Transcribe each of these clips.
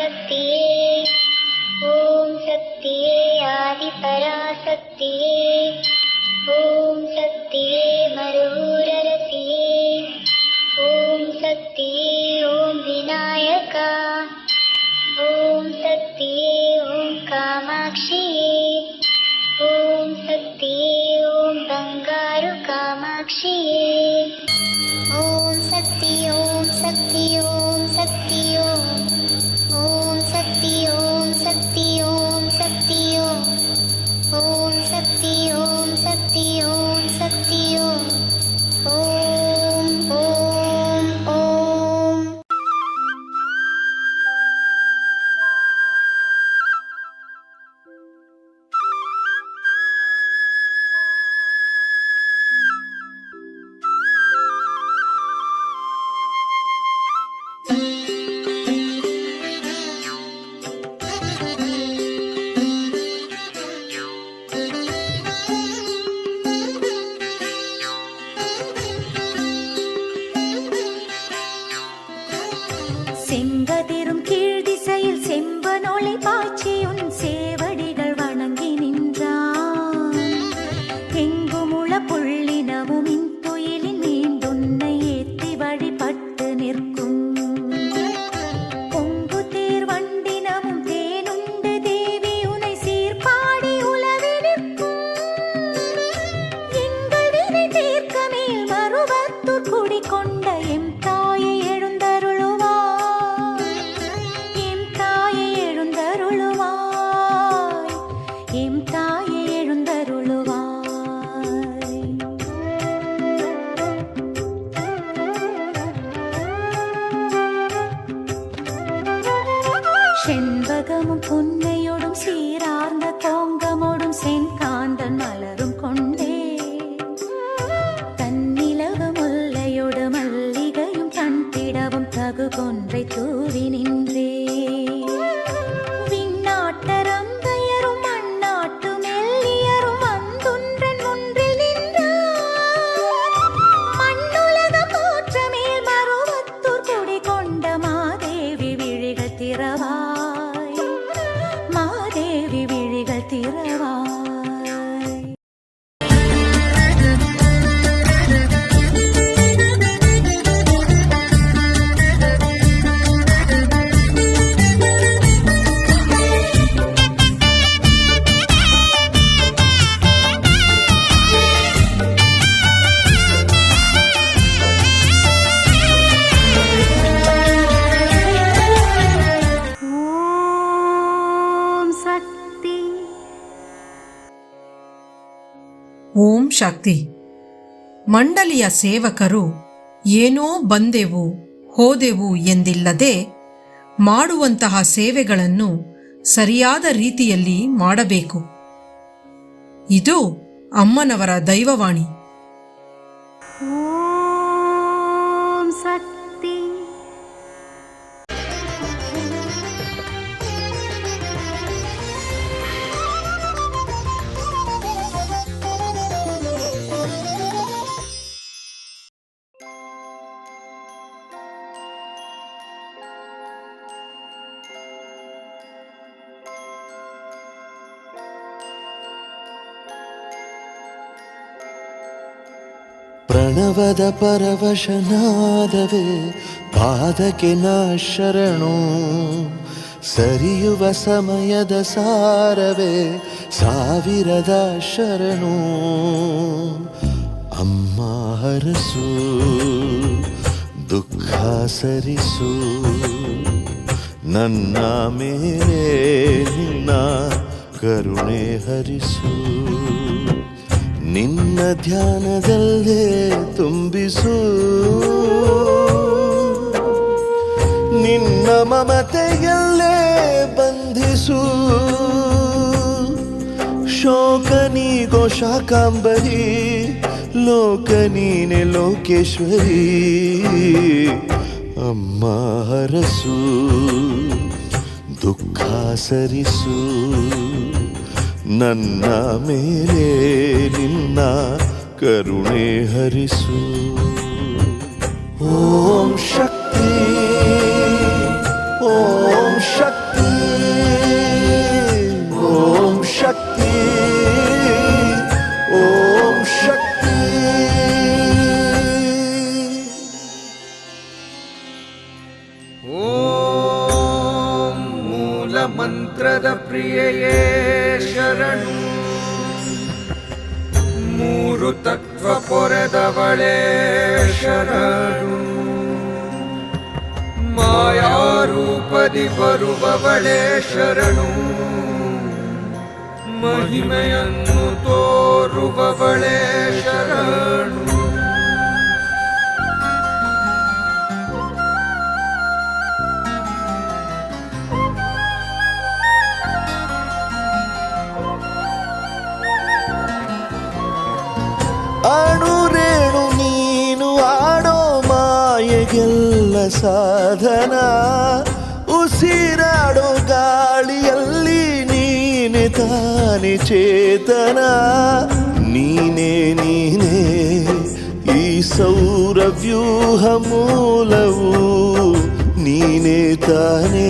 शक्तिये ॐ शक्तिये आदिपराशक्तिये ॐ शक्तिये मरुररसिये ॐ शक्तिये ॐ विनायका ॐ शक्तिये ॐ कामाक्षिये ॐ शक्तिये ॐ बंगारु कामाक्षिये ॐ शक्ति ॐ शक्ति ॐ शक्ति ॐ शक्ति ॐ शक्ति ॐ शक्ति ॐ शक्ति ॐ शक्ति ॐ शक्ति ॐ ॐ செங்கதிரும் கீழ் திசையில் செம்பனொளி பாய்ச்சியுன் சேவடிகள் வணங்கி நின்றான். எங்குமுள புள்ளினமும் இன்துயிலின் மீண்டுன்னை ஏத்தி வழிபட்டு நிற்கும். பொங்கு தேர் வண்டினமும் தேனுண்டு தேவி உனை சீர்பாடி உலவி நிற்கும். எங்கள் வினை தீர்க்க மேல் மருவத்தூர் குடிகொண்ட எம் தாயை செண்பகமும் புன்னையோடும் சீரார்ந்த கோங்கமோடும் செங்காந்தன் மலரும் கொண்டே தன்னிலவு முல்லையோடு மல்லிகையும் கண்பிடவும் தகு கொன்றை தூவி நின்றே. விண்ணாட்டரம் பெயரும் மண்ணாட்டு மெல்லியரும் வந்துன்றன் ஒன்றில் நின்றார். மண்ணுலக போற்ற மேல் மருவத்தூர் குடி கொண்ட மாதேவி விழிகள் திறவா ಓಂ ಶಕ್ತಿ. ಮಂಡಲಿಯ ಸೇವಕರು ಏನೋ ಬಂದೆವು ಹೋದೆವು ಎಂದಿಲ್ಲದೆ ಮಾಡುವಂತಹ ಸೇವೆಗಳನ್ನು ಸರಿಯಾದ ರೀತಿಯಲ್ಲಿ ಮಾಡಬೇಕು. ಇದು ಅಮ್ಮನವರ ದೈವವಾಣಿ. ಓಂ ಶಕ್ತಿ. ಪ್ರಣವದ ಪರವಶನಾದವೇ ಪಾದಕ್ಕೆ ನಾ ಶರಣು. ಸರಿಯುವ ಸಮಯದ ಸಾರವೇ ಸಾವಿರದ ಶರಣು. ಅಮ್ಮ ಹರಸು ದುಃಖ ಸರಿಸು, ನನ್ನ ಮೇಲೆ ನಿನ್ನ ಕರುಣೆ ಹರಿಸು. ನಿನ್ನ ಧ್ಯಾನದಲ್ಲೇ ತುಂಬಿಸು, ನಿನ್ನ ಮಮತೆಯಲ್ಲೇ ಬಂಧಿಸು. ಶೋಕ ನೀಗೋ ಶಾಕಾಂಬರಿ, ಲೋಕ ನೀನೆ ಲೋಕೇಶ್ವರಿ. ಅಮ್ಮ ಹರಸು ದುಃಖ ಸರಿಸು, ನನ್ನ ಮೇಲೆ ನಿನ್ನ ಕರುಣೆ ಹರಿಸು. ಓಂ ಶಕ್ತಿ, ಓಂ ಶಕ್ತಿ. ಓಂ ಮೂಲ ಮಂತ್ರದ ಪ್ರಿಯೆಯೇ ಶರಣು, ಮೂರು ತತ್ವ ಪೊರೆದವಳೇ ಶರಣು, ಮಾಯಾರೂಪದಿ ಬರುವವಳೇ ಶರಣು, ಮಹಿಮೆಯನ್ನು ತೋರುವವಳೇ ಶರಣು. ಅಣುರೇಣು ನೀನು ಆಡೋ ಮಾಯೆಗೆಲ್ಲ ಸಾಧನ, ಉಸಿರಾಡೋ ಗಾಳಿಯಲ್ಲಿ ನೀನೆ ತಾನೆ ಚೇತನ. ನೀನೇ ನೀನೇ ಈ ಸೌರವ್ಯೂಹ ಮೂಲವು, ನೀನೇ ತಾನೇ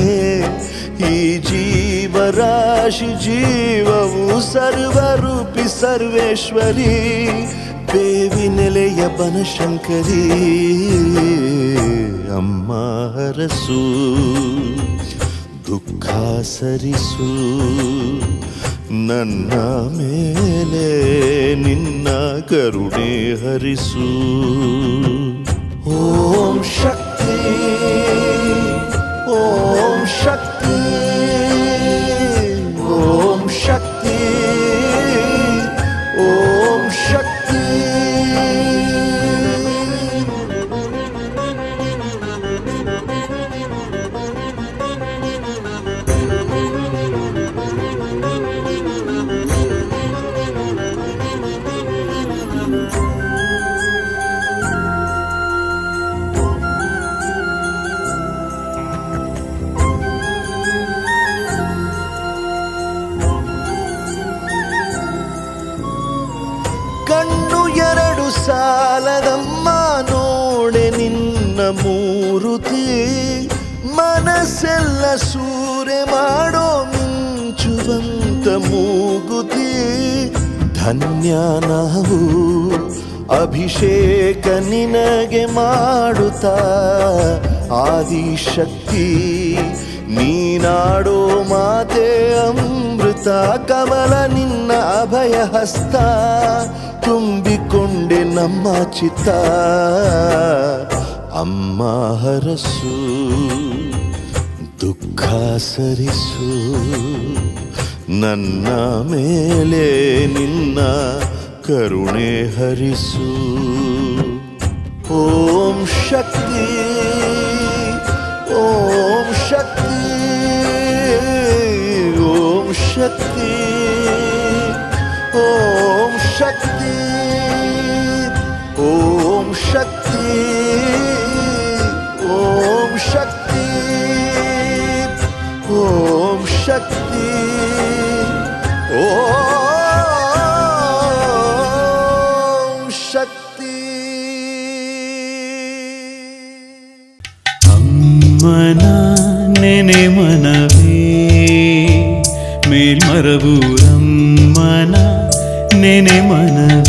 ಈ ಜೀವರಾಶಿ ಜೀವವು. ಸರ್ವರೂಪಿ ಸರ್ವೇಶ್ವರಿ ಬೇವಿನೆಲೆಯ ಬನಶಂಕರಿ, ಅಮ್ಮ ಹರಸು ದುಃಖ ಸರಿಸು, ನನ್ನ ಮೇಲೆ ನಿನ್ನ ಕರುಣೆ ಹರಿಸು. ಓಂ ಶಕ್ತಿ, ಓಂ ಶಕ್ತಿ, ಓಂ ಶಕ್ತಿ, ಓಂ ಶಕ್ತಿ. ಕಣ್ಣು ಎರಡು ಸಾಲದಮ್ಮ ನೋಡೆ ನಿನ್ನ ಮೂರುತಿ, ಮನಸ್ಸೆಲ್ಲ ಸೂರೆ ಮಾಡೋ ಮಿಂಚುವಂತ ಮೂಗುತಿ. ಧನ್ಯ ನಾವು ಅಭಿಷೇಕ ನಿನಗೆ ಮಾಡುತ್ತಾ, ಆದಿಶಕ್ತಿ ನೀನಾಡೋ ಮಾತೆ ಅಮೃತ. ಕಮಲ ನಿನ್ನ ಅಭಯ ಹಸ್ತ ತುಂಬಿಕೊಂಡೆ ನಮ್ಮ ಚಿತ್ತ. ಅಮ್ಮ ಹರಸು ದುಃಖ ಸರಿಸು, ನನ್ನ ಮೇಲೆ ನಿನ್ನ ಕರುಣೆ ಹರಿಸು. ಓಂ ಶಕ್ತಿ, ಓಂ ಶಕ್ತಿ, ಓಂ ಶಕ್ತಿ, ಓಂ ಶಕ್ತಿ, ಓಂ ಶಕ್ತಿ, ಓಂ ಶಕ್ತಿ, ಓಂ ಶಕ್ತಿ, ಓಂ ಶಕ್ತಿ. ಅಮ್ಮನ ನೆನೆ ಮನವೇ ಮೇಲ್ಮರವು, ಅಮ್ಮನ ನೆನೆ ಮನವೇ